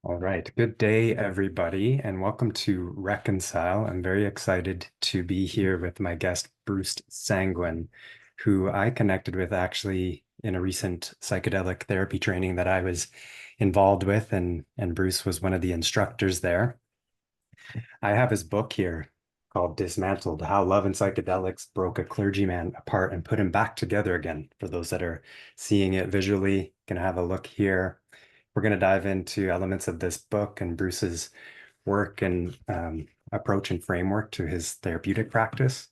All right. Good day, everybody, and welcome to Reconcile. I'm very excited to be here with my guest, Bruce Sanguin, who I connected with actually in a recent psychedelic therapy training that I was involved with, and Bruce was one of the instructors there. I have his book here called Dismantled: How Love and Psychedelics Broke a Clergyman Apart and Put Him Back Together Again. For those that are seeing it visually, can have a look here. We're going to dive into elements of this book and Bruce's work and approach and framework to his therapeutic practice.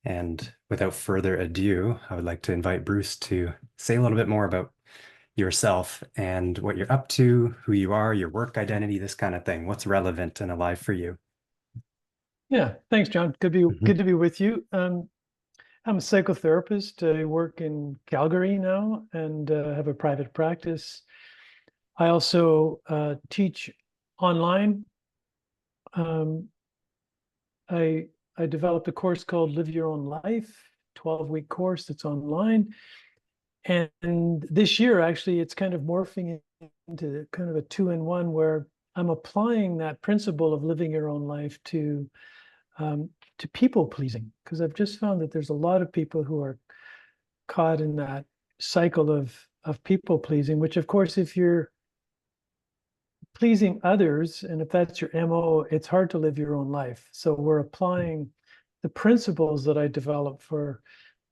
And without further ado, I would like to invite Bruce to say a little bit more about yourself and what you're up to, who you are, your work identity, this kind of thing. What's relevant and alive for you? Yeah, thanks, John. Mhm. Good to be with you. I'm a psychotherapist. I work in Calgary now and have a private practice. I also teach online. Um, I I developed a course called Live Your Own Life, 12-week course that's online. And this year, actually, it's kind of morphing into kind of a two-in-one where I'm applying that principle of living your own life um, to people pleasing, because I've just found that there's a lot of people who are caught in that cycle of people pleasing, which of course, if you're pleasing others and if that's your MO, it's hard to live your own life. So we're applying the principles that I developed for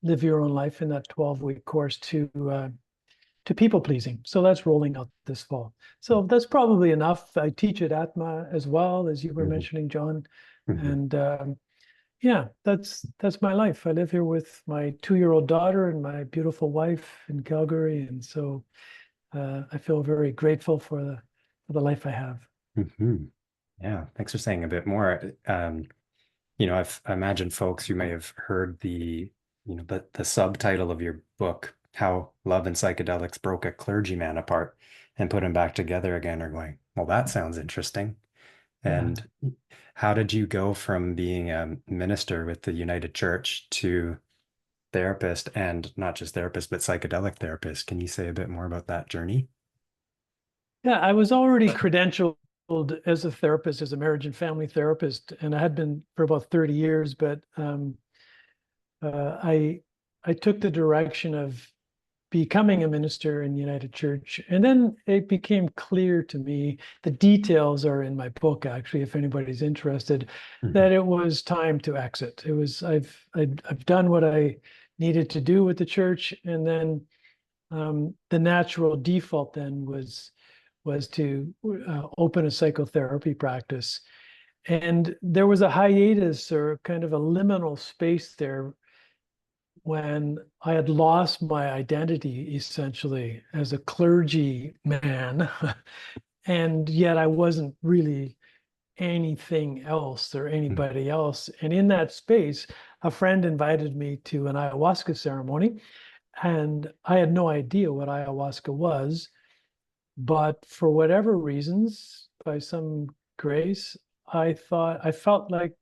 live your own life in that 12-week course to people pleasing. So that's rolling out this fall. So that's probably enough. I teach at Atma as well, as you were Mhm. mentioning, John. Mhm. And yeah, that's my life. I live here with my 2-year-old daughter and my beautiful wife in Calgary, and so I feel very grateful for the life I have. Mhm. Yeah, thanks for saying a bit more. I imagine folks, you may have heard the subtitle of your book, How Love and Psychedelics Broke a Clergyman Apart and Put Him Back Together Again, are going, well, that sounds interesting. Yeah. And how did you go from being a minister with the United Church to therapist, and not just therapist, but psychedelic therapist? Can you say a bit more about that journey? Yeah, I was already credentialed as a therapist, as a marriage and family therapist, and I had been for about 30 years, but I took the direction of becoming a minister in the United Church. And then it became clear to me, the details are in my book, actually, if anybody's interested, Mhm. that it was time to exit. It was, I've done what I needed to do with the church. And then the natural default then was to open a psychotherapy practice. And there was a hiatus or kind of a liminal space there when I had lost my identity essentially as a clergy man, and yet I wasn't really anything else or anybody else. And in that space, a friend invited me to an ayahuasca ceremony, and I had no idea what ayahuasca was. But for whatever reasons, by some grace, I felt like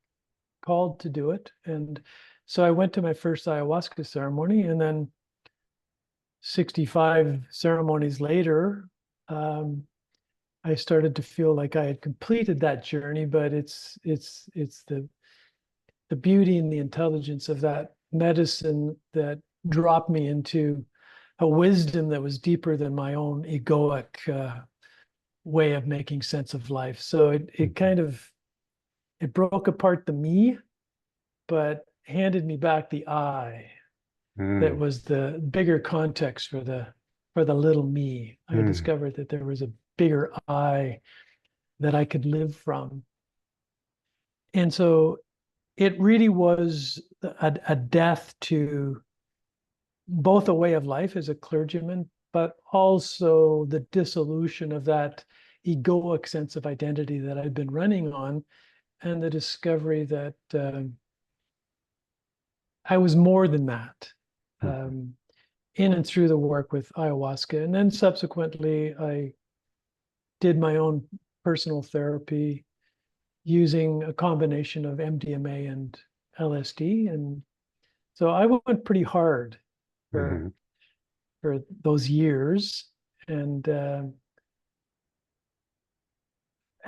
called to do it. And so I went to my first ayahuasca ceremony, and then 65 ceremonies later, um, I started to feel like I had completed that journey. But it's the beauty and the intelligence of that medicine that dropped me into a wisdom that was deeper than my own egoic way of making sense of life. So it kind of it broke apart the me, but handed me back the I. That Mhm. was the bigger context for the little me. I Mhm. discovered that there was a bigger I that I could live from. And so it really was a death to both a way of life as a clergyman, but also the dissolution of that egoic sense of identity that I'd been running on, and the discovery that I was more than that. Mhm. Um, in and through the work with ayahuasca. And then subsequently, I did my own personal therapy using a combination of MDMA and LSD. And so I went pretty hard for Mhm. for those years. And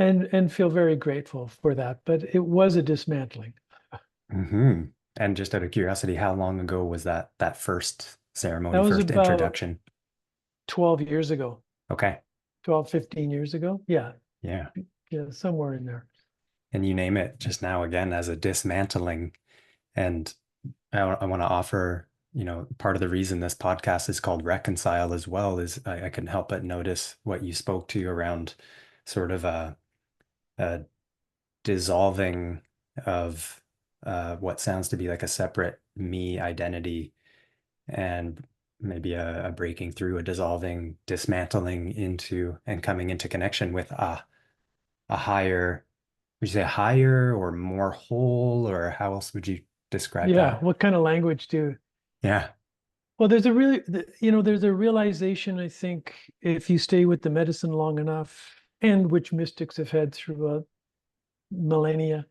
and feel very grateful for that. But it was a dismantling. Hmm. And just out of curiosity, how long ago was that first That ceremony, was first about introduction? 12 years ago, Okay. 12, 15 years ago. Yeah, Yeah. yeah, somewhere in there. And you name it just now again as a dismantling. And I want to offer, part of the reason this podcast is called Reconcile as well is I couldn't help but notice what you spoke to around sort of a dissolving of what sounds to be like a separate me identity and maybe a breaking through, a dissolving, dismantling into and coming into connection with a higher, would you say higher or more whole, or how else would you describe Yeah, that? what kind of language do? Yeah. Well, there's a realization, I think, if you stay with the medicine long enough, and which mystics have had throughout millennia,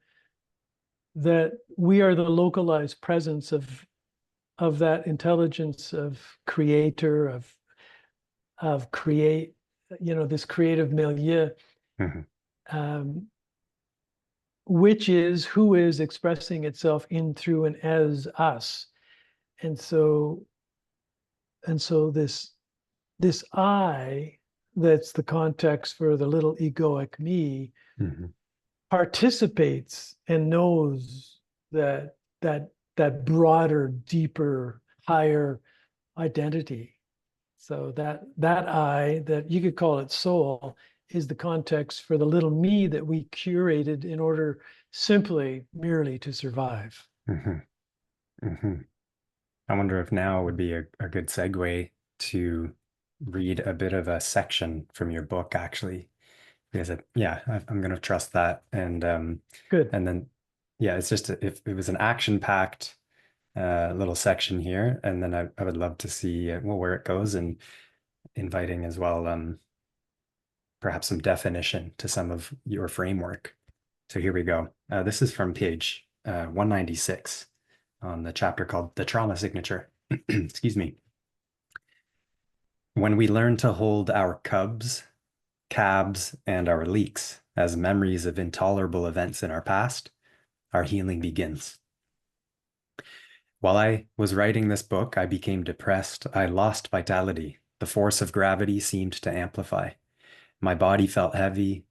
that we are the localized presence of that intelligence of creator, of create, this creative milieu, Mhm. um, which is who is expressing itself in, through, and as us. And so this I, that's the context for the little egoic me, Mhm. participates and knows that broader, deeper, higher identity. So that I, that you could call it soul, is the context for the little me that we curated in order simply merely to survive. Mhm. Mhm. I wonder if now would be a good segue to read a bit of a section from your book, actually, because I'm going to trust that, Good. and then yeah, it's just if it was an action-packed little section here, and then I would love to see well where it goes, and inviting as well, perhaps some definition to some of your framework. So here we go. This is from page 196 on the chapter called The Trauma Signature. Excuse me. When we learn to hold our cubs, cabs, and our leaks as memories of intolerable events in our past, our healing begins. While I was writing this book, I became depressed. I lost vitality. The force of gravity seemed to amplify. My body felt heavy.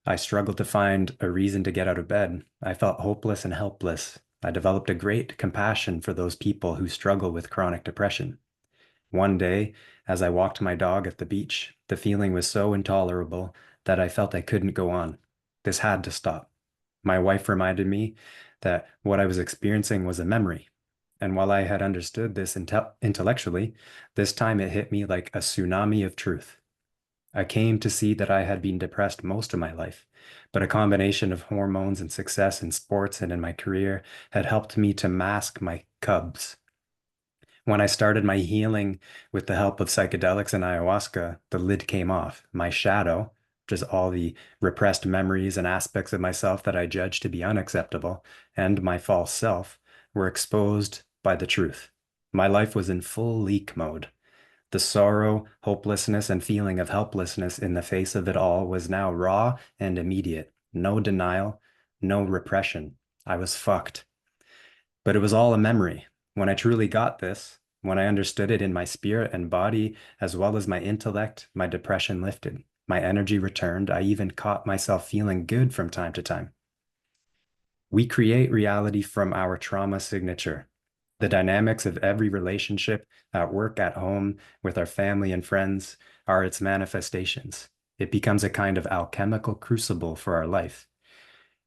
I struggled to find a reason to get out of bed. I felt hopeless and helpless. I developed a great compassion for those people who struggle with chronic depression. One day, as I walked my dog at the beach, the feeling was so intolerable that I felt I couldn't go on. This had to stop. My wife reminded me that what I was experiencing was a memory. And while I had understood this intellectually, this time it hit me like a tsunami of truth. I came to see that I had been depressed most of my life, but a combination of hormones and success in sports and in my career had helped me to mask my cubs. When I started my healing with the help of psychedelics and ayahuasca, the lid came off. My shadow, which is all the repressed memories and aspects of myself that I judged to be unacceptable, and my false self, were exposed by the truth. My life was in full leak mode. The sorrow, hopelessness, and feeling of helplessness in the face of it all was now raw and immediate. No denial, no repression. I was fucked. But it was all a memory. When I truly got this, when I understood it in my spirit and body, as well as my intellect, my depression lifted. My energy returned. I even caught myself feeling good from time to time. We create reality from our trauma signature. The dynamics of every relationship, at work, at home, with our family and friends, are its manifestations. It becomes a kind of alchemical crucible for our life.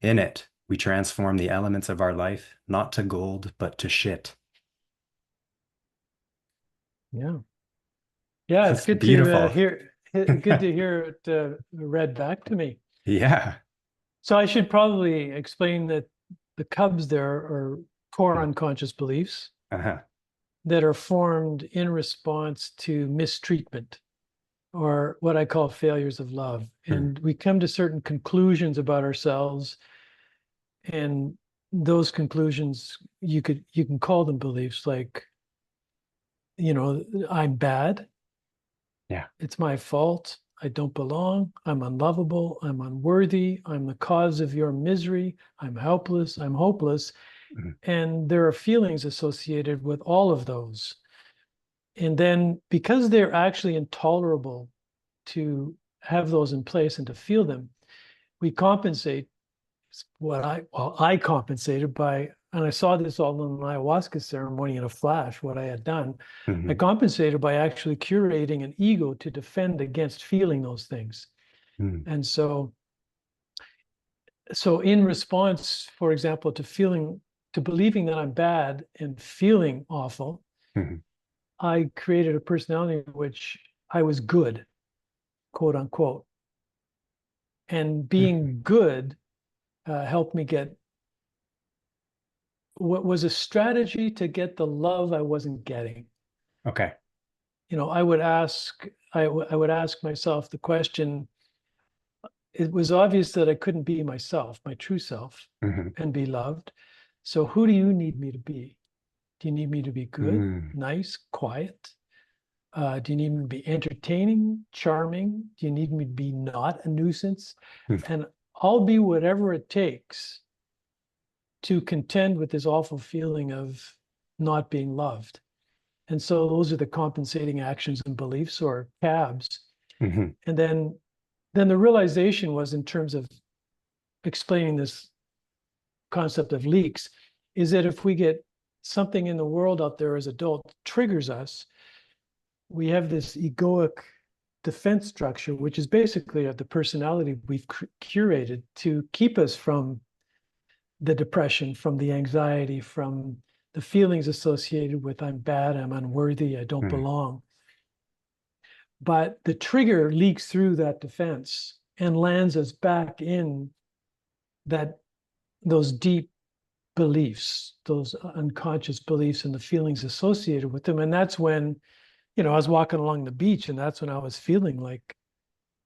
In it, we transform the elements of our life, not to gold, but to shit. Yeah. Yeah, it's That's good to beautiful. good to hear it read back to me. Yeah. So I should probably explain that the cubs there are core unconscious beliefs Uh-huh. that are formed in response to mistreatment, or what I call failures of love. Mm. And we come to certain conclusions about ourselves, and those conclusions, you can call them beliefs, like, I'm bad, Yeah. it's my fault, I don't belong, I'm unlovable, I'm unworthy, I'm the cause of your misery, I'm helpless, I'm hopeless. Mhm. And there are feelings associated with all of those. And then because they're actually intolerable to have those in place and to feel them, we compensate. I compensated by, and I saw this all in an ayahuasca ceremony in a flash, what I had done. I Mhm. compensated by actually curating an ego to defend against feeling those things. Mhm. And so in response, for example, to believing that I'm bad and feeling awful, Mhm. I created a personality in which I was good, quote unquote. And Mhm. being good helped me get what was a strategy to get the love I wasn't getting. Okay. I would ask myself the question, it was obvious that I couldn't be myself, my true self, Mhm. and be loved. So who do you need me to be? Do you need me to be good, Mm. nice, quiet? Do you need me to be entertaining, charming? Do you need me to be not a nuisance? Mm. And I'll be whatever it takes to contend with this awful feeling of not being loved. And so those are the compensating actions and beliefs, or CABs. Mhm. And then the realization was, in terms of explaining this concept of leaks, is that if we get something in the world out there as adult triggers us, we have this egoic defense structure, which is basically the personality we've curated to keep us from the depression, from the anxiety, from the feelings associated with I'm bad, I'm unworthy, I don't Mm. belong. But the trigger leaks through that defense and lands us back in that those deep beliefs, those unconscious beliefs and the feelings associated with them. And that's when, I was walking along the beach, and that's when I was feeling like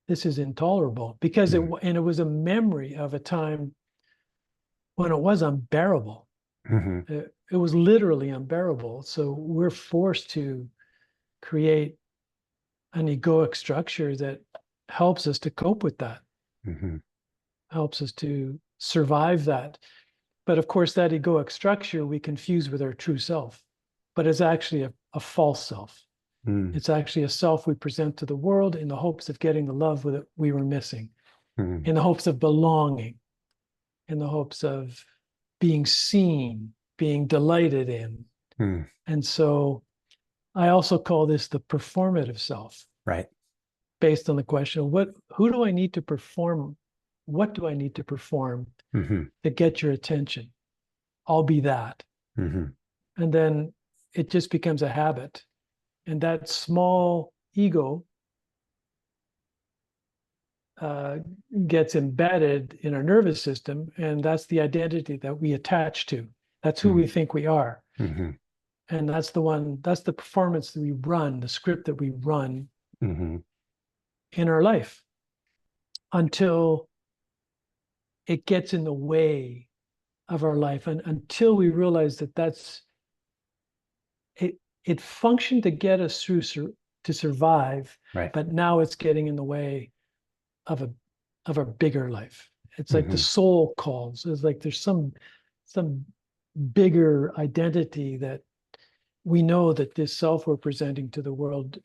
this is intolerable, because Mm. it was a memory of a time when it was unbearable. Mhm. It was literally unbearable. So we're forced to create an egoic structure that helps us to cope with that, Mhm. helps us to survive that. But of course, that egoic structure we confuse with our true self, but it's actually a false self. Mm. It's actually a self we present to the world in the hopes of getting the love that we were missing, Mm. in the hopes of belonging, in the hopes of being seen, being delighted in. Mm. And so I also call this the performative self, Right. based on the question of who do I need to perform? What do I need to perform Mhm. to get your attention? I'll be that. Mhm. And then it just becomes a habit. And that small ego uh, gets embedded in our nervous system. And that's the identity that we attach to. That's who Mm. we think we are. Mhm. And that's the performance that we run, the script that we run Mhm. in our life, until it gets in the way of our life, and until we realize that it functioned to get us through to survive, Right. but now it's getting in the way of a bigger life. It's like the Mhm. soul calls. It's like there's some bigger identity that we know that this self we're presenting to the world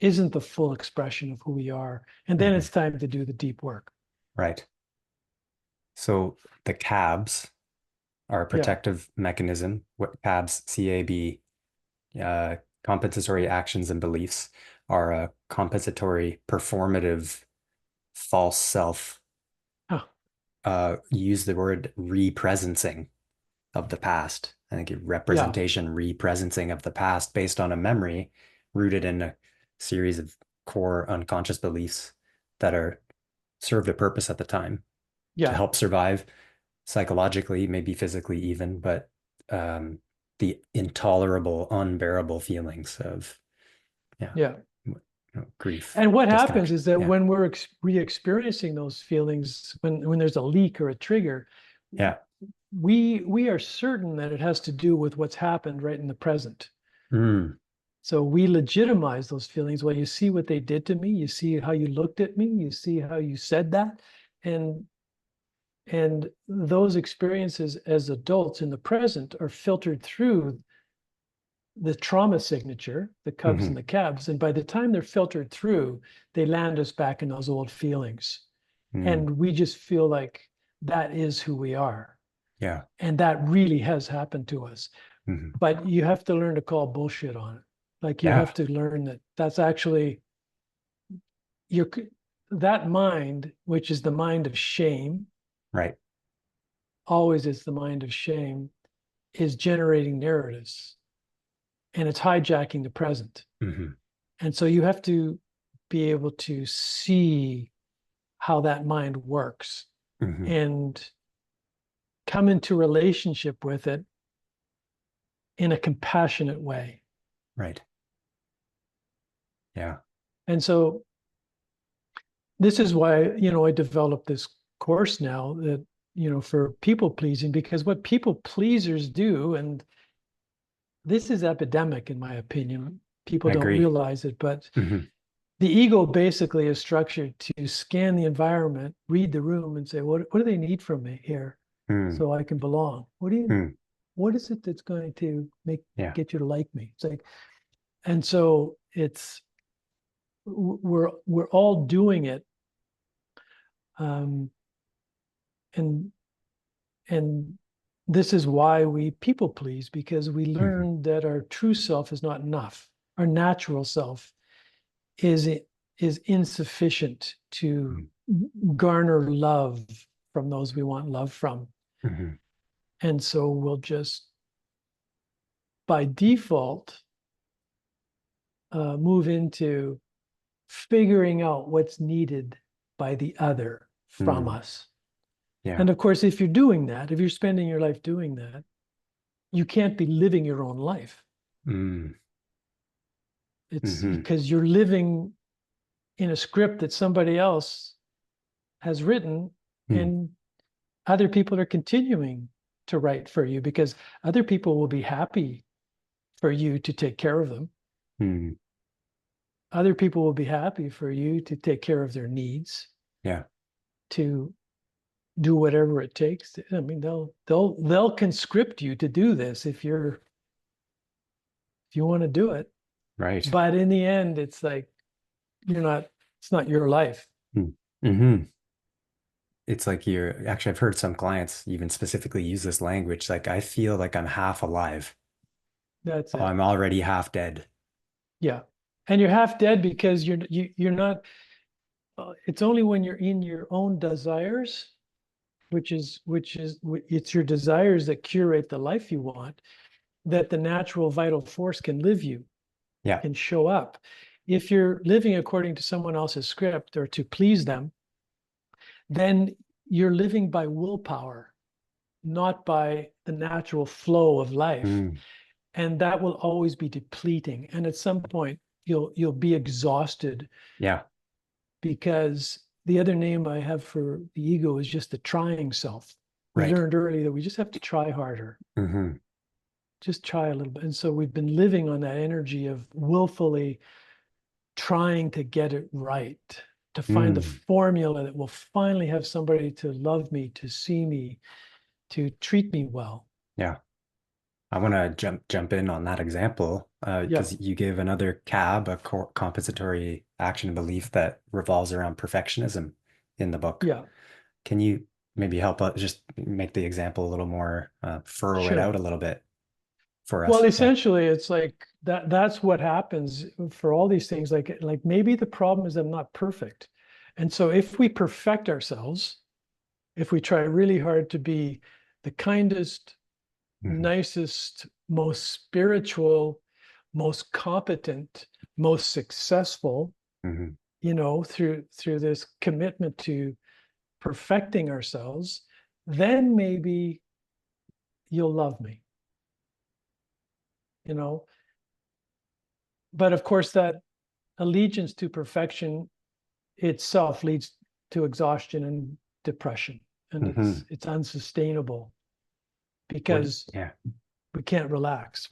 isn't the full expression of who we are. And then Mhm. it's time to do the deep work. Right. So the CABs are a Yeah. protective mechanism. What CABs, CAB, uh, compensatory actions and beliefs, are a compensatory, performative, false self. Oh, Use the word represencing of the past. I think yeah. representation, represencing of the past based on a memory rooted in a series of core unconscious beliefs that are served a purpose at the time to Yeah. help survive psychologically, maybe physically even, but um, the intolerable, unbearable feelings of, yeah, Yeah. grief, And what happens disconnection. is that Yeah. when we're re-experiencing those feelings, when there's a leak or a trigger, Yeah. we are certain that it has to do with what's happened right in the present. Mm. So we legitimize those feelings. Well, you see what they did to me. You see how you looked at me. You see how you said that. And those experiences as adults in the present are filtered through the trauma signature, the cubs Mm-hmm. and the cabs. And by the time they're filtered through, they land us back in those old feelings. Mm. And we just feel like that is who we are. Yeah. And that really has happened to us. Mm-hmm. But you have to learn to call bullshit on it. Like you Yeah. have to learn that that's actually your that mind, which is the mind of shame, Right. always is the mind of shame, is generating narratives and it's hijacking the present. Mm-hmm. And so you have to be able to see how that mind works Mm-hmm. and come into relationship with it in a compassionate way. Right. Yeah. And so this is why, I developed this course now that, for people pleasing, because what people pleasers do, and this is epidemic in my opinion, people I don't agree. realize it, but Mm-hmm. the ego basically is structured to scan the environment, read the room and say, what do they need from me here Mm. so I can belong? Mm. What is it that's going to Yeah. get you to like me? It's like, and so we're all doing it. Um, and and this is why we people please, because we Mm-hmm. learn that our true self is not enough. Our natural self is is insufficient to garner love from those we want love from. Mm-hmm. And so we'll just by default move into figuring out what's needed by the other from Mm. us. Yeah. And of course, if you're doing that, if you're spending your life doing that, you can't be living your own life. Mm. It's Mm-hmm. because you're living in a script that somebody else has written, Mm. and other people are continuing to write for you because other people will be happy for you to take care of them. Mm. Other people will be happy for you to take care of their needs, Yeah. to do whatever it takes. I mean, they'll conscript you to do this if you want to do it. Right. But in the end, it's like it's not your life. Mm. Mm-hmm. It's like actually, I've heard some clients even specifically use this language. Like, I feel like I'm half alive. That's Oh, it. I'm already half dead. Yeah. And you're half dead because you're not it's only when you're in your own desires, which is it's your desires that curate the life you want, that the natural vital force can live you, Yeah. can show up. If you're living according to someone else's script or to please them, then you're living by willpower, not by the natural flow of life. Mm. And that will always be depleting. And at some point, you'll be exhausted Yeah. because the other name I have for the ego is just the trying self. We Right. learned early that we just have to try harder, Mm-hmm. just try a little bit. And so we've been living on that energy of willfully trying to get it right, to find the Mm. formula that will finally have somebody to love me, to see me, to treat me well. Yeah. I want to jump in on that example Yeah, because you gave another CAB, a compensatory action belief that revolves around perfectionism in the book. yeah, Can you maybe help us just make the example a little more, furrow it out sure. a little bit for Well, us? Yeah. essentially, it's like that's what happens for all these things. Like maybe the problem is I'm not perfect. And so if we perfect ourselves, if we try really hard to be the kindest, Hmm. nicest, most spiritual, most competent, most successful, Hmm. through this commitment to perfecting ourselves, then maybe you'll love me, you know. But of course, that allegiance to perfection itself leads to exhaustion and depression, and Hmm. it's unsustainable What? because Yeah. we can't relax.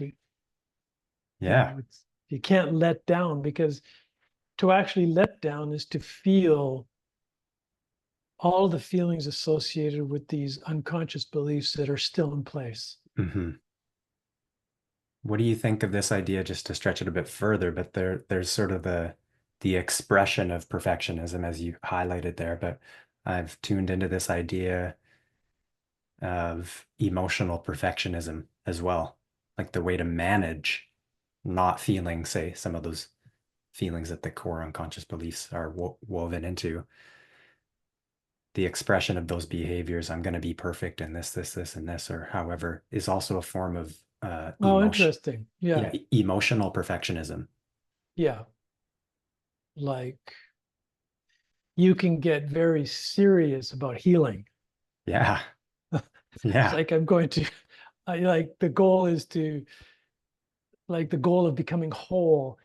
Yeah. It's You can't let down, because to actually let down is to feel all the feelings associated with these unconscious beliefs that are still in place. Hmm. What do you think of this idea, just to stretch it a bit further, but there's sort of the expression of perfectionism as you highlighted there, but I've tuned into this idea of emotional perfectionism as well, like the way to manage not feeling, say, some of those feelings that the core unconscious beliefs are woven into. The expression of those behaviors, I'm going to be perfect in this, and this, or however, is also a form of Oh, emotion. interesting. Yeah. Yeah, emotional perfectionism. Yeah. Like, you can get very serious about healing. Yeah, It's yeah. like, I'm going to, like, the goal is to, like, the goal of becoming whole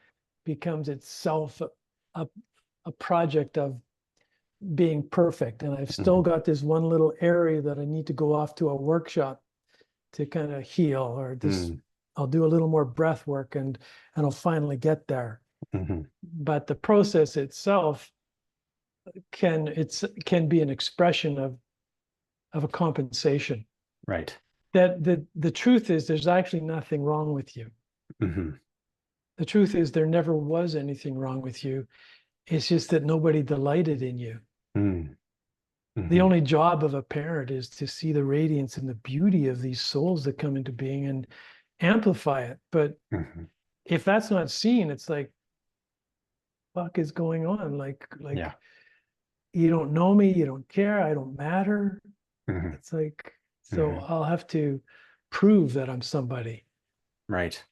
becomes itself a, a project of being perfect. And I've still Mhm. got this one little area that I need to go off to a workshop to kind of heal, or this, Mm, I'll do a little more breath work, and I'll finally get there. mhm. But the process itself can be an expression of a compensation. Right. That the truth is, there's actually nothing wrong with you. Mhm. The truth is, there never was anything wrong with you. It's just that nobody delighted in you. Mm, The mhm. only job of a parent is to see the radiance and the beauty of these souls that come into being and amplify it. But Mhm. if that's not seen, it's like, fuck is going on? Yeah. You don't know me, you don't care, I don't matter. Mhm. It's like, so Mhm. I'll have to prove that I'm somebody. Right.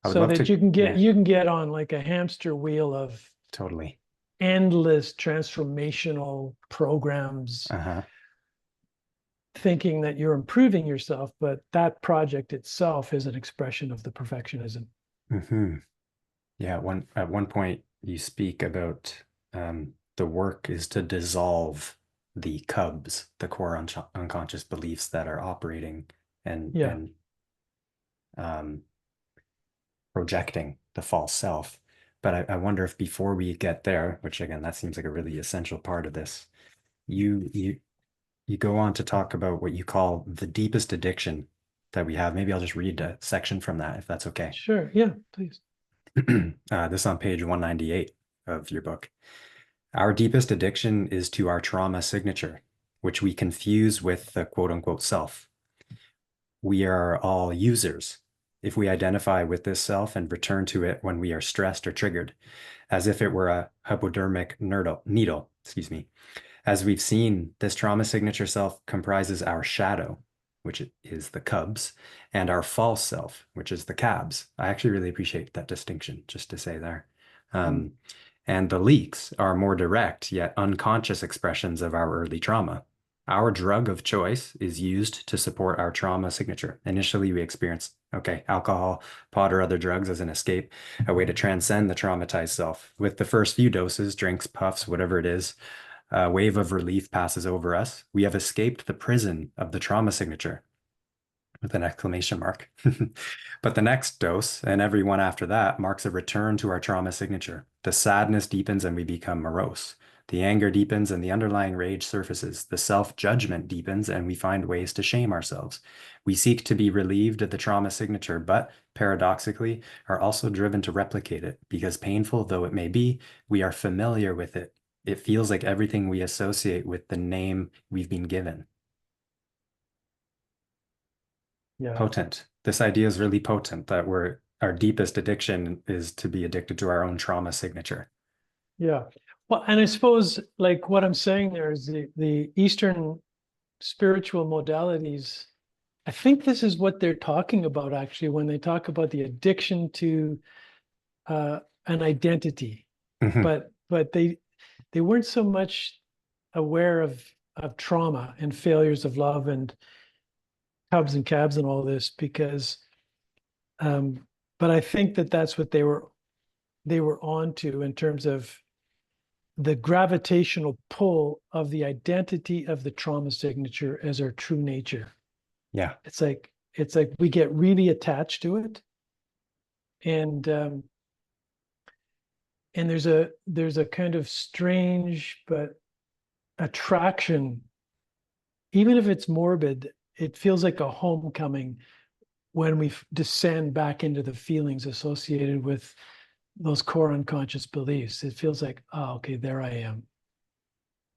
I would So love that to. Yeah, you can get on like a hamster wheel of totally. endless transformational programs, Uh-huh. thinking that you're improving yourself, but that project itself is an expression of the perfectionism. Hmm. Yeah, at one point you speak about the work is to dissolve the cubs, the core unconscious beliefs that are operating Yeah, and um, projecting the false self. But I wonder if before we get there, which again, that seems like a really essential part of this, you you you go on to talk about what you call the deepest addiction that we have. Maybe I'll just read a section from that if that's okay. sure. Yeah, please. This is on page 198 of your book. Our deepest addiction is to our trauma signature, which we confuse with the quote unquote self. We are all users if we identify with this self and return to it when we are stressed or triggered, as if it were a hypodermic needle, excuse me. As we've seen, this trauma signature self comprises our shadow, which is the cubs, and our false self, which is the cabs. I actually really appreciate that distinction, just to say there. Mm. Um, and the leaks are more direct yet unconscious expressions of our early trauma. Our drug of choice is used to support our trauma signature. Initially, we experience, okay, alcohol, pot, or other drugs as an escape, a way to transcend the traumatized self. With the first few doses, drinks, puffs, whatever it is, a wave of relief passes over us. We have escaped the prison of the trauma signature with an exclamation mark. But the next dose, and every one after that, marks a return to our trauma signature. The sadness deepens and we become morose. The anger deepens and the underlying rage surfaces. The self-judgment deepens and we find ways to shame ourselves. We seek to be relieved of the trauma signature, but paradoxically are also driven to replicate it because painful though it may be, we are familiar with it. It feels like everything we associate with the name we've been given. Yeah, Potent. This idea is really potent that our deepest addiction is to be addicted to our own trauma signature. yeah. Well, and I suppose, like, what I'm saying there is the Eastern spiritual modalities. I think this is what they're talking about actually when they talk about the addiction to an identity, Mhm. but they weren't so much aware of trauma and failures of love and cubs and cabs and all this, because but I think that that's what they were onto in terms of the gravitational pull of the identity of the trauma signature as our true nature. Yeah. It's like we get really attached to it, And there's a kind of strange but attraction, even if it's morbid, it feels like a homecoming when we descend back into the feelings associated with those core unconscious beliefs. It feels like, oh, okay, there I am.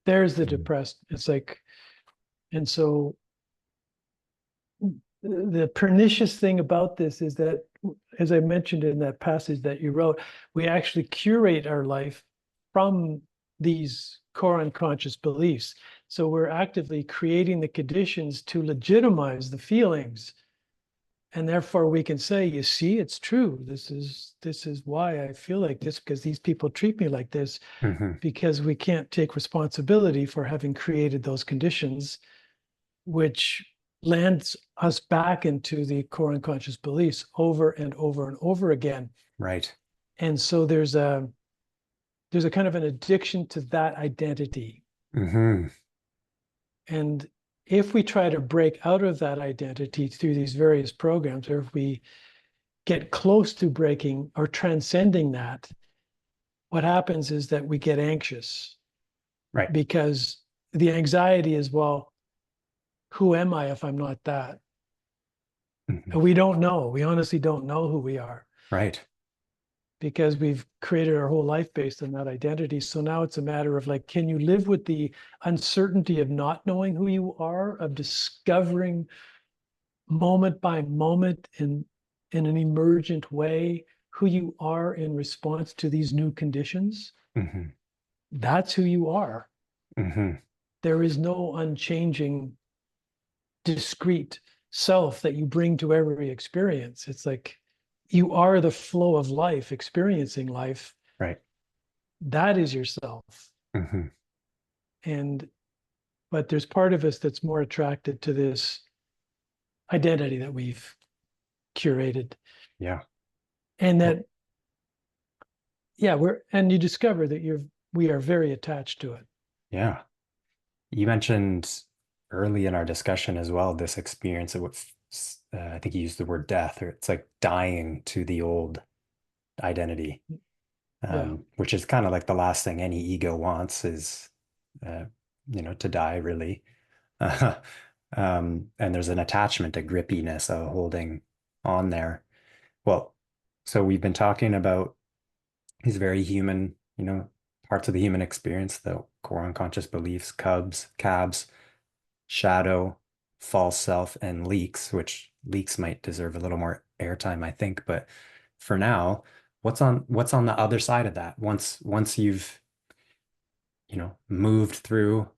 There's the depressed. It's like, and so the pernicious thing about this is that, as I mentioned in that passage that you wrote, we actually curate our life from these core unconscious beliefs. So we're actively creating the conditions to legitimize the feelings. And therefore we can say, you see, it's true. This is why I feel like this, because these people treat me like this, because we can't take responsibility for having created those conditions, which lands us back into the core unconscious beliefs over and over and over again. Right. And so there's a kind of an addiction to that identity. And if we try to break out of that identity through these various programs, or if we get close to breaking or transcending that, what happens is that we get anxious. Right. Because the anxiety is, well, who am I if I'm not that? And we don't know. We honestly don't know who we are. Right. Because we've created our whole life based on that identity. So now it's a matter of like, can you live with the uncertainty of not knowing who you are, of discovering moment by moment in an emergent way who you are in response to these new conditions? That's who you are. There is no unchanging, discrete self that you bring to every experience. It's like you are the flow of life, experiencing life. Right. That is yourself. But there's part of us that's more attracted to this identity that we've curated. Yeah. And that, and you discover that we are very attached to it. Yeah. You mentioned early in our discussion as well, this experience of what I think you used the word death, or it's like dying to the old identity, which is kind of like the last thing any ego wants is, to die, really. And there's an attachment, a grippiness, a holding on there. Well, so we've been talking about these very human, parts of the human experience, the core unconscious beliefs, cabs, shadow, false self, and leaks, which leaks might deserve a little more airtime, I think. But for now, what's on the other side of that? Once you've, moved through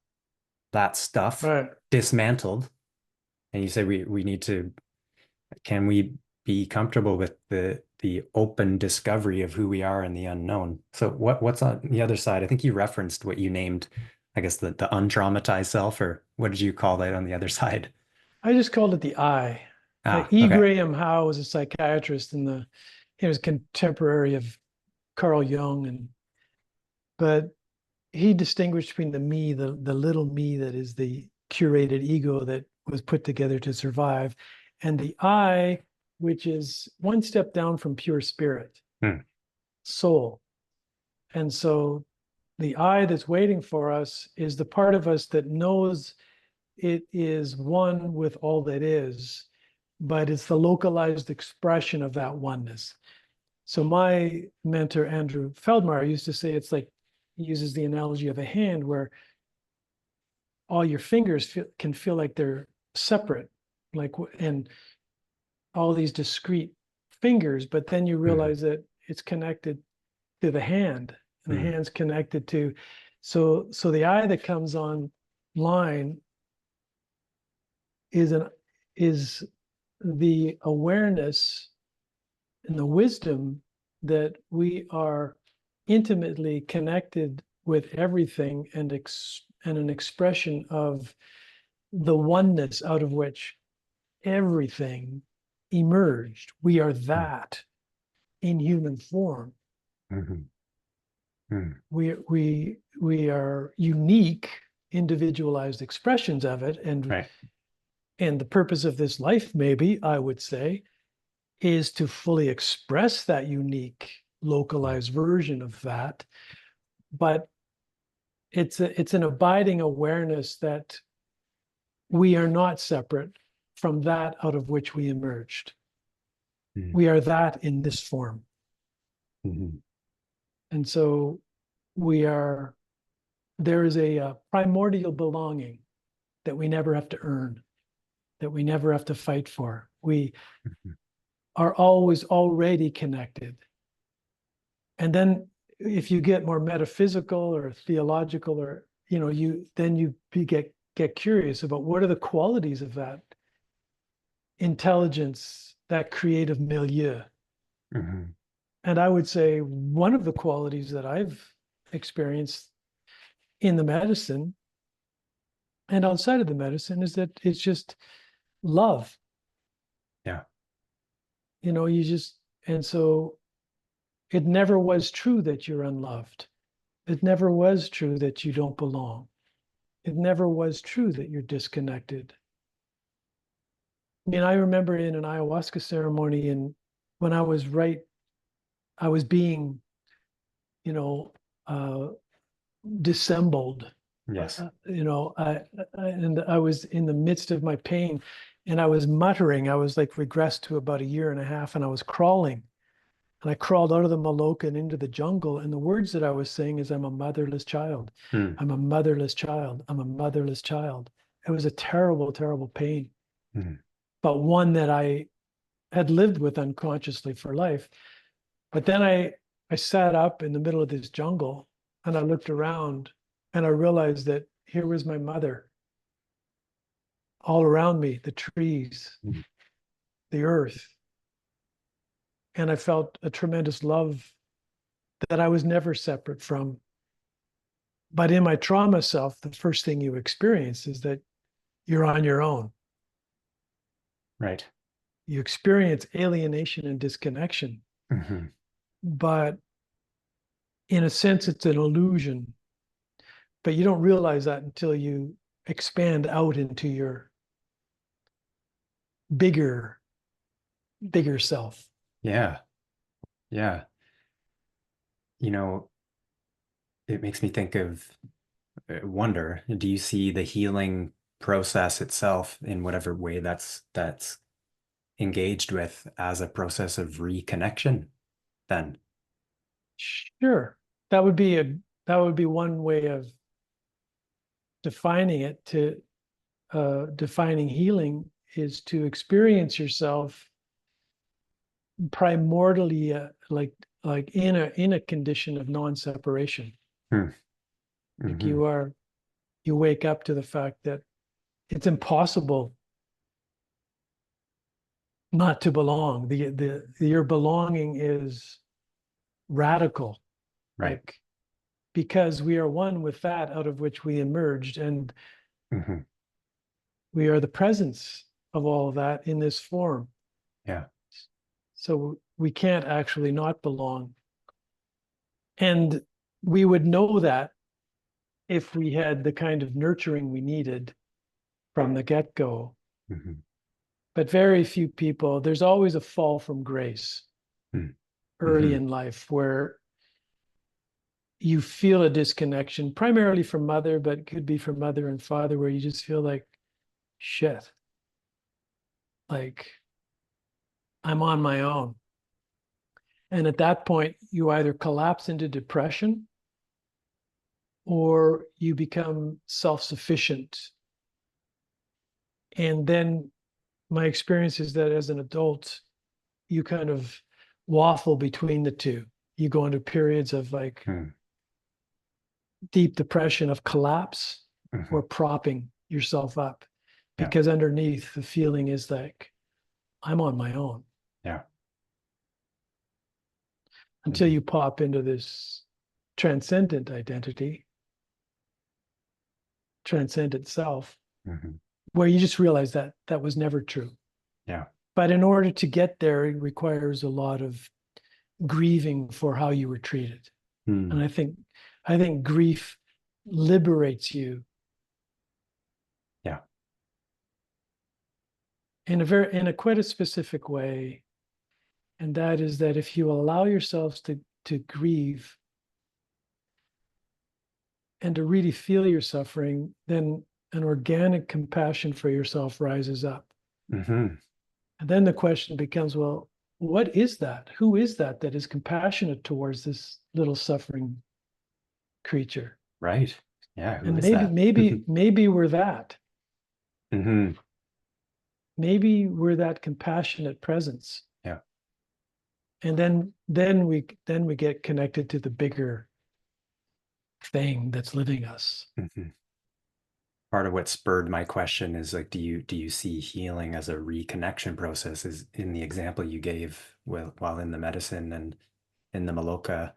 that stuff, Right. dismantled, and you say we need to, can we be comfortable with the open discovery of who we are in the unknown? So what's on the other side? I think you referenced what you named, I guess, the untraumatized self, or what did you call that on the other side? I just called it the I. E. Okay. Graham Howe was a psychiatrist he was contemporary of Carl Jung, but he distinguished between the me, the little me that is the curated ego that was put together to survive, and the I, which is one step down from pure spirit, soul. And so the I that's waiting for us is the part of us that knows it is one with all that is, but it's the localized expression of that oneness. So my mentor, Andrew Feldmar, used to say it's like, he uses the analogy of a hand where all your fingers can feel like they're separate, and all these discrete fingers, but then you realize that it's connected to the hand, and the hand's connected to, so the I that comes online is the awareness and the wisdom that we are intimately connected with everything, and an expression of the oneness out of which everything emerged. We are that in human form. We are unique, individualized expressions of it, and Right. and the purpose of this life, maybe I would say, is to fully express that unique, localized version of that. But it's an abiding awareness that we are not separate from that out of which we emerged. Mm. We are that in this form. Mm-hmm. And so there is a primordial belonging that we never have to earn, that we never have to fight for. We Mm-hmm. are always already connected. And then if you get more metaphysical or theological, or you get curious about what are the qualities of that intelligence, that creative milieu. Mm-hmm. And I would say one of the qualities that I've experienced in the medicine and outside of the medicine is that it's just love. Yeah. And so it never was true that you're unloved. It never was true that you don't belong. It never was true that you're disconnected. I mean, I remember in an ayahuasca ceremony, and when I was being, you know, uh, dissembled. Yes. And I was in the midst of my pain, and I was muttering. I was like regressed to about a year and a half, and I was crawling. And I crawled out of the Maloka and into the jungle. And the words that I was saying is, I'm a motherless child. Mm. I'm a motherless child. I'm a motherless child. It was a terrible, terrible pain, Mm. but one that I had lived with unconsciously for life. But then I sat up in the middle of this jungle, and I looked around, and I realized that here was my mother all around me, the trees, Mm. the earth. And I felt a tremendous love that I was never separate from. But in my trauma self, the first thing you experience is that you're on your own. Right. You experience alienation and disconnection. Mm-hmm. But in a sense, it's an illusion. But you don't realize that until you expand out into your bigger, bigger self. Yeah. Yeah. You know, it makes me think of wonder. Do you see the healing process itself in whatever way that's engaged with as a process of reconnection then? Sure. That would be one way of defining it. To defining healing is to experience yourself primordially, like in a condition of non-separation. Hmm. Like Mm-hmm. you wake up to the fact that it's impossible not to belong. Your belonging is radical, Right. like, because we are one with that out of which we emerged, and Mm-hmm. we are the presence of all of that in this form. Yeah. So we can't actually not belong. And we would know that if we had the kind of nurturing we needed from the get-go. Mm-hmm. But very few people, there's always a fall from grace early Mm-hmm. in life where you feel a disconnection, primarily from mother, but could be from mother and father, where you just feel like, shit, like I'm on my own. And at that point, you either collapse into depression or you become self-sufficient. And then my experience is that as an adult, you kind of waffle between the two. You go into periods of like Mm-hmm. deep depression, of collapse, Mm-hmm. or propping yourself up, Yeah. because underneath the feeling is like, I'm on my own. Yeah. Until Mm-hmm. you pop into this transcendent identity, transcendent self, Mm-hmm. where you just realize that that was never true. Yeah. But in order to get there, it requires a lot of grieving for how you were treated. Mm. And I think grief liberates you Yeah. in a quite a specific way. And that is that if you allow yourselves to grieve and to really feel your suffering, then an organic compassion for yourself rises up. Mm-hmm. And then the question becomes, well, what is that? Who is that that is compassionate towards this little suffering creature? Right. Yeah. Who And is maybe, that? maybe, maybe we're that. Mm-hmm. Maybe we're that compassionate presence. Yeah. And then we get connected to the bigger thing that's living us. Mm-hmm. Part of what spurred my question is like, do you see healing as a reconnection process? Is in the example you gave while in the medicine and in the Maloka,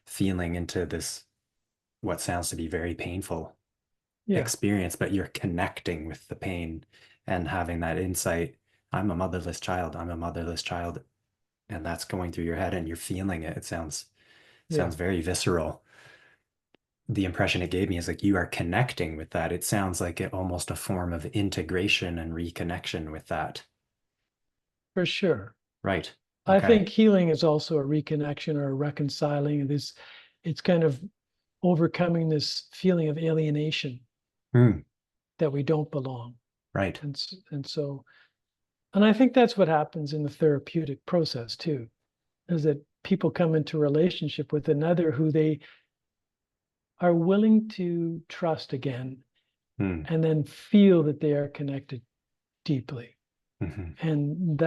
feeling into this what sounds to be very painful Yeah, experience, but you're connecting with the pain and having that insight. I'm a motherless child. I'm a motherless child. And that's going through your head and you're feeling it. It yeah, sounds very visceral. The impression it gave me is like you are connecting with that. It sounds like it almost a form of integration and reconnection with that. for sure. Right. I Okay. think healing is also a reconnection or a reconciling. It's kind of overcoming this feeling of alienation Hmm. that we don't belong. Right. And I think that's what happens in the therapeutic process too, is that people come into relationship with another who they are willing to trust again Hmm. and then feel that they are connected deeply. Mm-hmm. And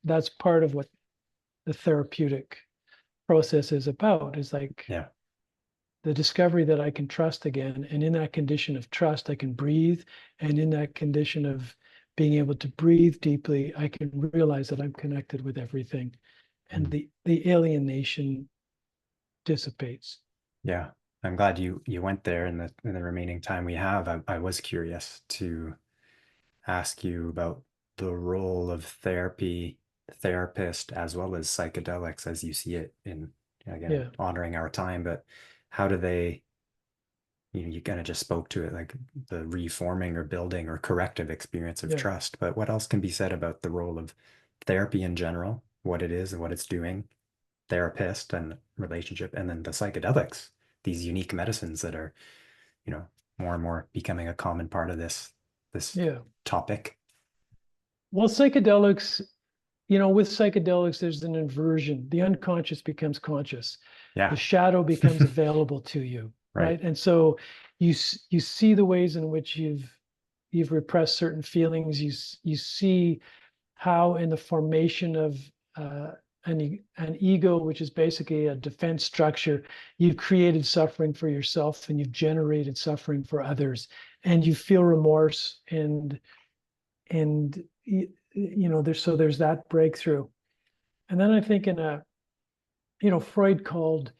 that's part of what the therapeutic process is about, is like Yeah. the discovery that I can trust again. And in that condition of trust, I can breathe. And in that condition of being able to breathe deeply, I can realize that I'm connected with everything. And Hmm. the alienation dissipates. Yeah. I'm glad you went there in the remaining time we have. I was curious to ask you about the role of therapist, as well as psychedelics as you see it in, again, Yeah, honoring our time, but how do they, you kind of just spoke to it like the reforming or building or corrective experience of yeah, trust, but what else can be said about the role of therapy in general, what it is and what it's doing, therapist and relationship, and then the psychedelics, these unique medicines that are, you know, more and more becoming a common part of this yeah. topic. Well, psychedelics, with psychedelics, there's an inversion. The unconscious becomes conscious. The Yeah. shadow becomes available to you, Right. right? And so you see the ways in which you've repressed certain feelings. You see how in the formation of uh, an ego, which is basically a defense structure, you've created suffering for yourself and you've generated suffering for others, and you feel remorse and there's that breakthrough. And then I think Freud called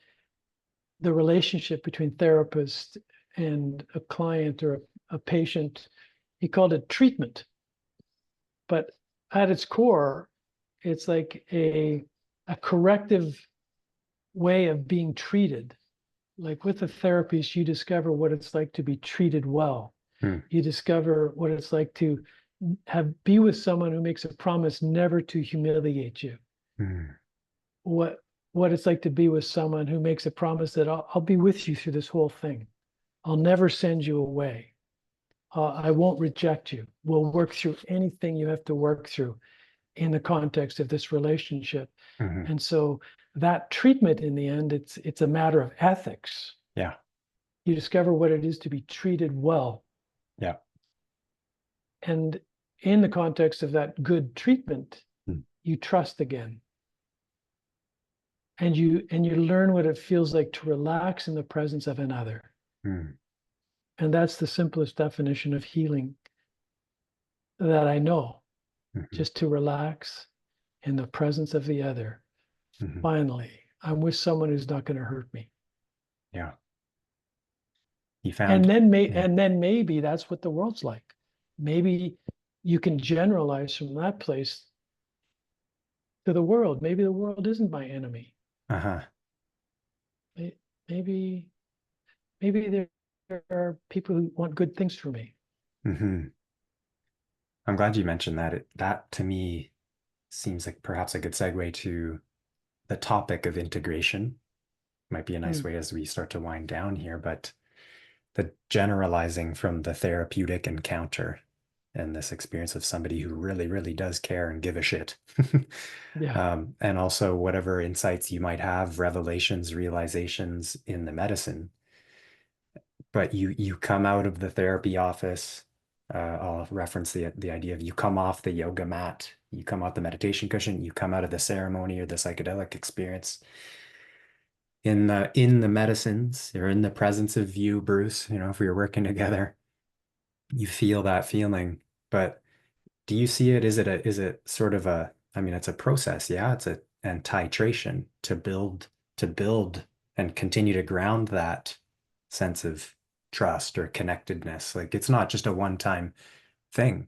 the relationship between therapist and a client or a patient, he called it treatment. But at its core, it's like a corrective way of being treated. Like with a therapist, you discover what it's like to be treated well. Hmm. You discover what it's like to be with someone who makes a promise never to humiliate you. Hmm. what what it's like to be with someone who makes a promise that I'll be with you through this whole thing. I'll never send you away. I won't reject you. We'll work through anything you have to work through in the context of this relationship. Hmm. And so that treatment in the end, it's a matter of ethics. Yeah. You discover what it is to be treated well. Yeah. And in the context of that good treatment, Hmm. you trust again. And you learn what it feels like to relax in the presence of another. Hmm. And that's the simplest definition of healing that I know, Hmm. just to relax in the presence of the other. Hmm. Finally, I'm with someone who's not going to hurt me. Yeah. You And found, then yeah. and then maybe that's what the world's like. Maybe you can generalize from that place to the world. Maybe the world isn't my enemy. Uh-huh. Maybe maybe there are people who want good things for me. Hmm. I'm glad you mentioned that. That to me seems like perhaps a good segue to the topic of integration. Might be a nice Mm. way as we start to wind down here, but the generalizing from the therapeutic encounter and this experience of somebody who really, really does care and give a shit. Yeah. And also whatever insights you might have, revelations, realizations in the medicine. But you come out of the therapy office. I'll reference the idea of you come off the yoga mat, you come off the meditation cushion, you come out of the ceremony or the psychedelic experience in the medicines or in the presence of you, Bruce, if we were working together, you feel that feeling. But do you see it? Is it sort of I mean, it's a process, yeah. It's a and titration to build and continue to ground that sense of trust or connectedness. Like it's not just a one-time thing.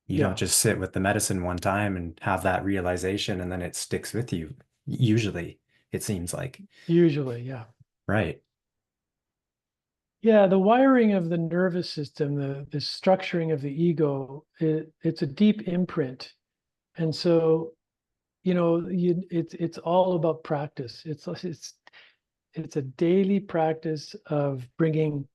You don't Yeah. just sit with the medicine one time and have that realization and then it sticks with you. Usually, it seems like. Usually, yeah. Right. Yeah, the wiring of the nervous system, the structuring of the ego, it's a deep imprint. And so, it's all about practice. It's a daily practice of bringing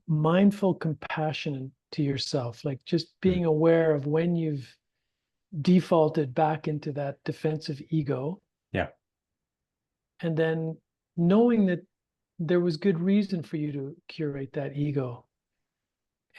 mindful compassion to yourself, like just Mm. being aware of when you've defaulted back into that defensive ego, Yeah. and then knowing that there was good reason for you to curate that ego,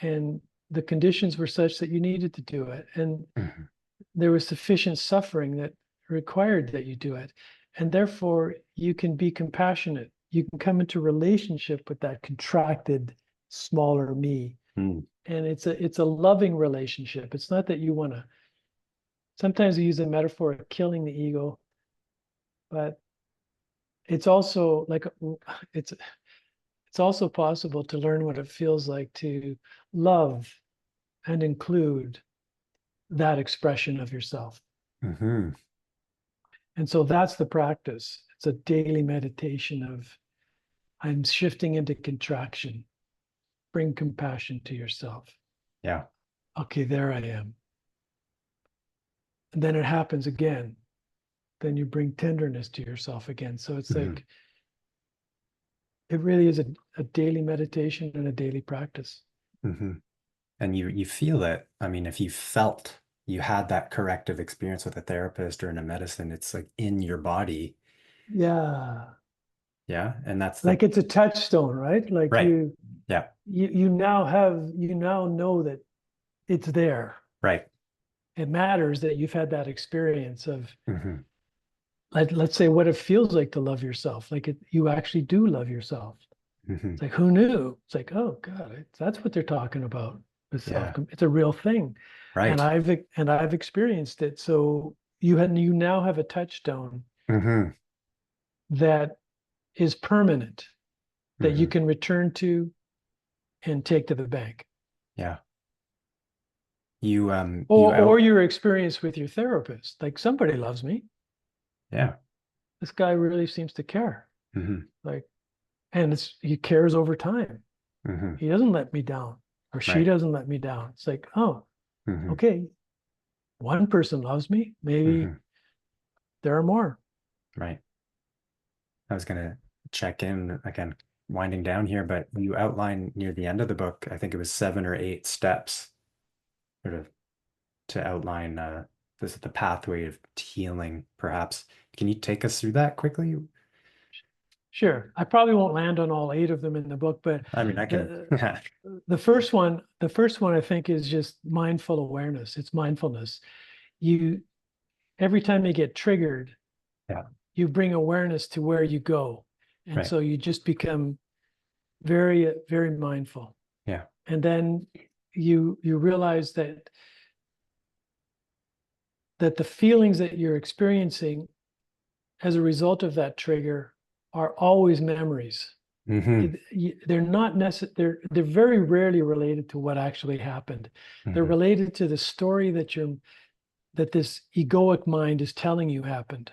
and the conditions were such that you needed to do it, and Mhm. there was sufficient suffering that required that you do it, and therefore you can be compassionate. You can come into relationship with that contracted smaller me, Mm. and it's a loving relationship. It's not that you want to, sometimes we use a metaphor of killing the ego, but it's also like it's it's also possible to learn what it feels like to love and include that expression of yourself. Mhm. And so that's the practice. It's a daily meditation of I'm shifting into contraction. Bring compassion to yourself. Yeah. Okay, there I am. And then it happens again. Then you bring tenderness to yourself again. So it's Mhm. like it really is a daily meditation and a daily practice. Mhm. And you feel it. I mean, if you felt you had that corrective experience with a therapist or in a medicine, it's like in your body. Yeah. Yeah. And that's the Like it's a touchstone, right? Like right. you Yeah. you you now have you now know that it's there. Right. It matters that you've had that experience of, Hmm. let's say, what it feels like to love yourself. Like you actually do love yourself. Hmm. It's like, who knew? It's like, oh God, that's what they're talking about with self. Yeah. It's a real thing. And Right. I've experienced it. So you now have a touchstone Hmm. that is permanent, that you Hmm. can return to and take to the bank. Yeah. You Or out. your experience with your therapist. Like somebody loves me. Yeah. This guy really seems to care. Hmm. Like, and he cares over time. Hmm. He doesn't let me down, or she Right. doesn't let me down. It's like, oh, Hmm. okay, one person loves me. Maybe Hmm. there are more. Right. I was gonna check in again, winding down here, but you outline near the end of the book, I think it was 7 or 8 steps, sort of to outline this the pathway of healing, perhaps. Can you take us through that quickly? Sure, I probably won't land on all 8 of them in the book, but I mean, I can. the the first one I think is just mindful awareness. It's mindfulness. You Every time you get triggered, Yeah. you bring awareness to where you go, and Right. so you just become very, very mindful. Yeah. And then you realize that the feelings that you're experiencing as a result of that trigger are always memories. Hmm. They're not necessarily, they're very rarely related to what actually happened. They're Hmm. related to the story that this egoic mind is telling you happened.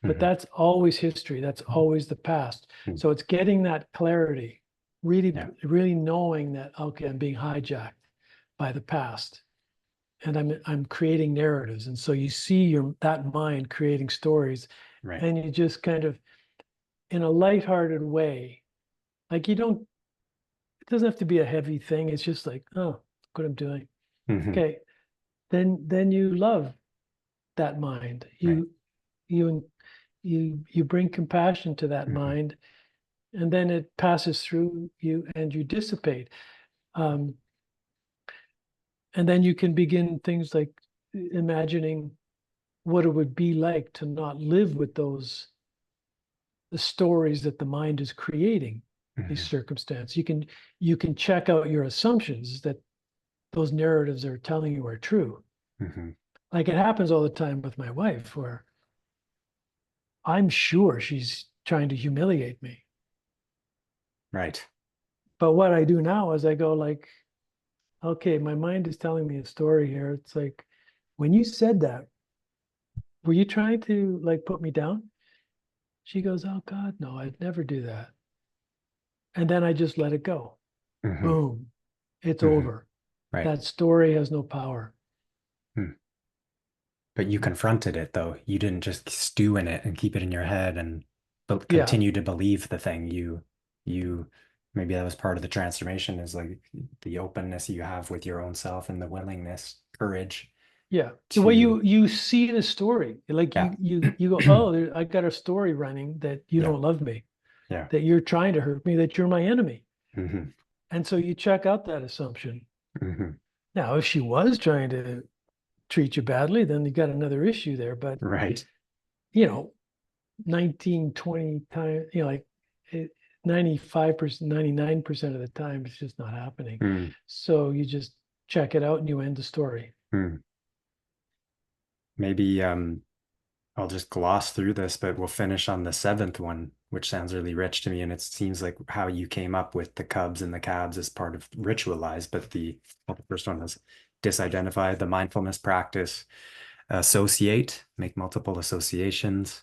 But Hmm. that's always history. That's always the past. Hmm. So it's getting that clarity, really, Yeah. really knowing that, okay, I'm being hijacked by the past. and I'm creating narratives. And so you see that mind creating stories, Right. and you just kind of, in a lighthearted way, like you don't, it doesn't have to be a heavy thing. It's just like, oh, look what I'm doing. Hmm. Okay. Then you love that mind. Right. You bring compassion to that Hmm. mind, and then it passes through you and you dissipate. Um, and then you can begin things like imagining what it would be like to not live with the stories that the mind is creating, these Hmm. circumstances. You can check out your assumptions that those narratives are telling you are true. Hmm. Like it happens all the time with my wife, where I'm sure she's trying to humiliate me. Right. But what I do now is I go like, okay, my mind is telling me a story here. It's like, when you said that, were you trying to like put me down? She goes, oh God, no, I'd never do that. And then I just let it go. Hmm. Boom, it's Hmm. over. Right. That story has no power. Hmm. But you confronted it though. You didn't just stew in it and keep it in your head and Yeah, continue to believe the thing. You, maybe that was part of the transformation, is like the openness you have with your own self and the willingness, courage yeah. Well, to, you see the story, like yeah. you go, oh, I got a story running that you Yeah. don't love me, Yeah. that you're trying to hurt me, that you're my enemy. Hmm. And so you check out that assumption. Hmm. Now, if she was trying to treat you badly, then you got another issue there. But Right. you know, 19, 20 times, 95%, 99% of the time, it's just not happening. Mm. So you just check it out and you end the story. Mm. Maybe I'll just gloss through this, but we'll finish on the seventh one, which sounds really rich to me. And it seems like how you came up with the cubs and the cabs as part of ritualize. But the first one was disidentify, the mindfulness practice, associate, make multiple associations,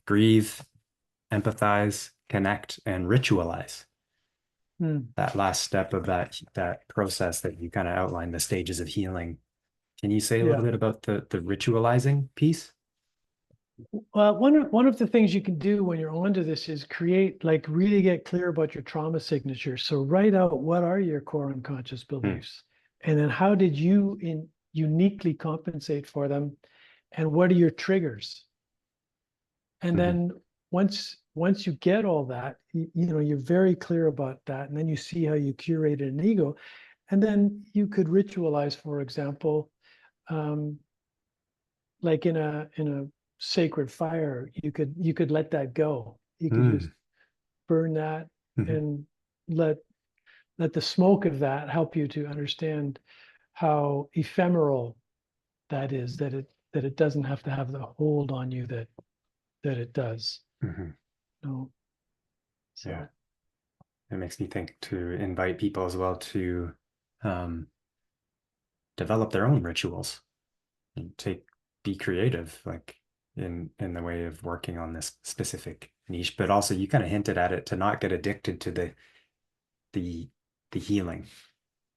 grieve, empathize, connect, and ritualize. Hmm. That last step of that process that you kind of outlined, the stages of healing. Can you say a little Yeah. bit about the ritualizing piece? Well, one of the things you can do when you're onto this is create, like, really get clear about your trauma signature. So write out, what are your core unconscious Hmm. beliefs, and then how did you uniquely compensate for them, and what are your triggers? And Hmm. then once you get all that, you're very clear about that, and then you see how you curated an ego, and then you could ritualize, for example, um, like in a sacred fire, you could let that go. You could just Hmm. burn that, Hmm. and let let the smoke of that help you to understand how ephemeral that is, that it doesn't have to have the hold on you that it does. Hmm. No. Yeah. So It makes me think to invite people as well to um, develop their own rituals and be creative, like in the way of working on this specific niche. But also, you kind of hinted at it, to not get addicted to the the healing.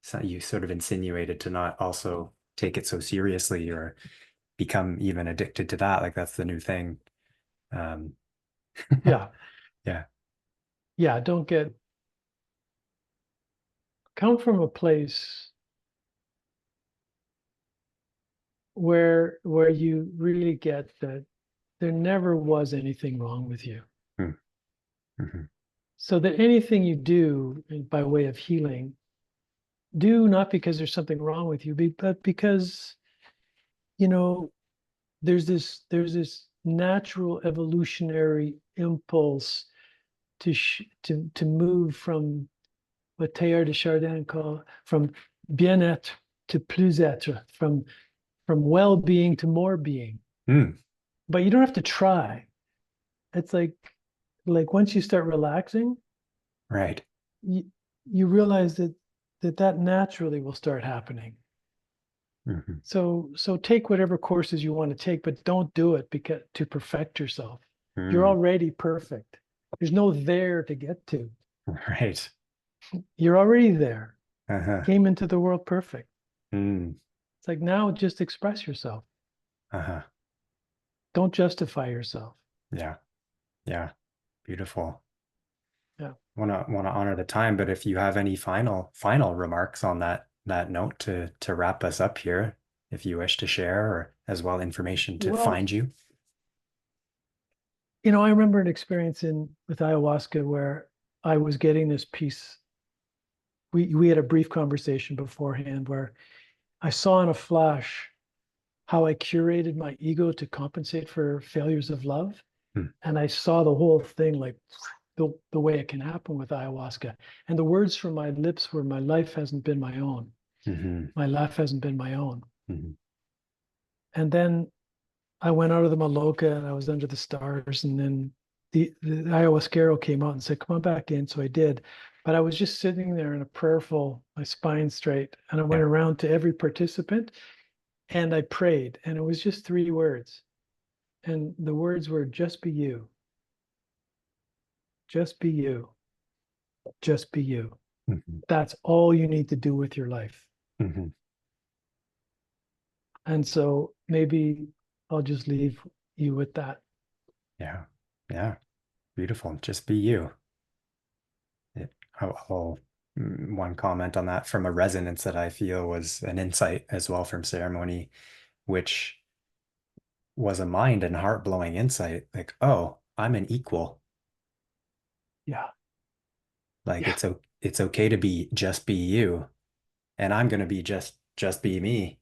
So you sort of insinuated to not also take it so seriously or become even addicted to that. Like that's the new thing. Um, yeah, yeah. yeah, don't get come from a place where you really get that there never was anything wrong with you. Mm-hmm. So that anything you do by way of healing, do not because there's something wrong with you, but because, you know, there's this natural evolutionary impulse to move from what Teilhard de Chardin called, from bien-être to plus-être, from well-being to more being. Mm. But you don't have to try. It's like once you start relaxing, Right. you, you realize that naturally will start happening. Mm-hmm. So take whatever courses you want to take, but don't do it because to perfect yourself. You're Mm. already perfect. There's no there to get to. Right. You're already there. Uh-huh. Came into the world perfect. Mm. It's like, now just express yourself. Uh-huh. Don't justify yourself. Yeah. Yeah. Beautiful. Yeah. Want to honor the time, but if you have any final remarks on that note to wrap us up here, if you wish to share, or as well information to Well, find you. I remember an experience with ayahuasca where I was getting this piece. We had a brief conversation beforehand where I saw in a flash how I curated my ego to compensate for failures of love. Hmm. And I saw the whole thing, like the way it can happen with ayahuasca. And the words from my lips were, my life hasn't been my own. Mm-hmm. My life hasn't been my own. Mm-hmm. And then I went out of the Maloka and I was under the stars. And then the ayahuasquero came out and said, come on back in. So I did. But I was just sitting there in a prayerful, my spine straight. And I went Yeah. around to every participant and I prayed. And it was just 3 words. And the words were, just be you. Just be you. Just be you. Mm-hmm. That's all you need to do with your life. Mm-hmm. And so maybe I'll just leave you with that. Yeah. Yeah. Beautiful. Just be you. It, one comment on that from a resonance that I feel was an insight as well from ceremony, which was a mind and heart blowing insight. Like, oh, I'm an equal. Yeah. Like Yeah. it's okay to just be you, and I'm gonna be just be me,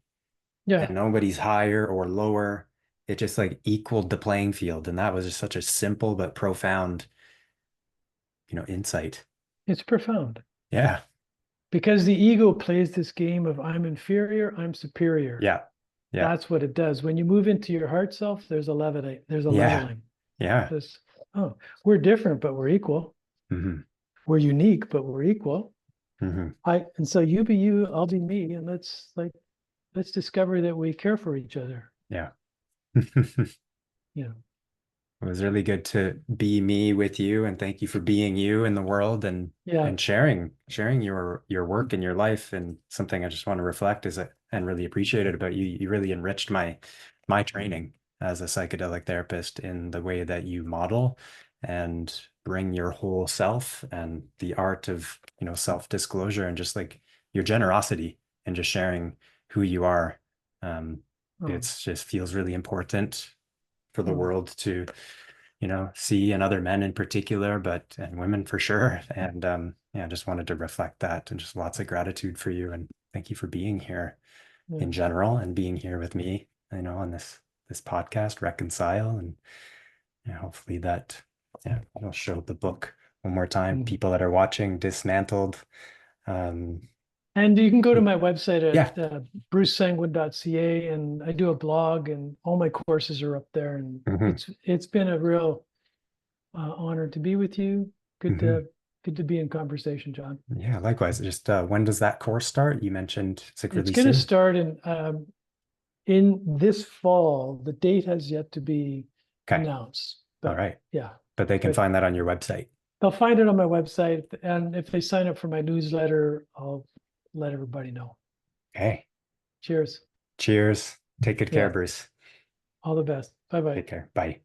and Yeah. nobody's higher or lower. It just like equaled the playing field, and that was just such a simple but profound, insight. It's profound Yeah, because the ego plays this game of I'm inferior, I'm superior. yeah, yeah, That's what it does. When you move into your heart self, there's a yeah, leveling. yeah. This, oh, we're different, but we're equal. Hmm. We're unique, but we're equal. Hmm. And so you be you, I'll be me, and let's discover that we care for each other. Yeah. You know, It was really good to be me with you, and thank you for being you in the world, yeah, and sharing your work and your life. And something I just want to reflect is that, and really appreciate it about you. You really enriched my training as a psychedelic therapist in the way that you model and bring your whole self and the art of, self-disclosure, and just like your generosity and just sharing who you are. Um, oh, it's just feels really important for the oh, world to, see, and other men in particular, but and women for sure. And yeah, just wanted to reflect that, and just lots of gratitude for you, and thank you for being here yeah, in general, and being here with me, on this podcast, Reconcile. And hopefully that, yeah, I'll show the book one more time. mhm. People that are watching, Dismantled. Um, And you can go to my website yeah. at brucesanguin.ca, and I do a blog, and all my courses are up there. And Hmm. it's been a real honor to be with you. Good Hmm. to good to be in conversation, John. Yeah, likewise. Just when does that course start? You mentioned it's like It's really going to soon. start in this fall. The date has yet to be Okay. announced, All but right. yeah, But they can but find that on your website. they'll find it on my website, and if they sign up for my newsletter, I'll let everybody know. Okay. Cheers. Cheers. Take good care, Yeah, Bruce. all the best. Bye bye. Take care. Bye.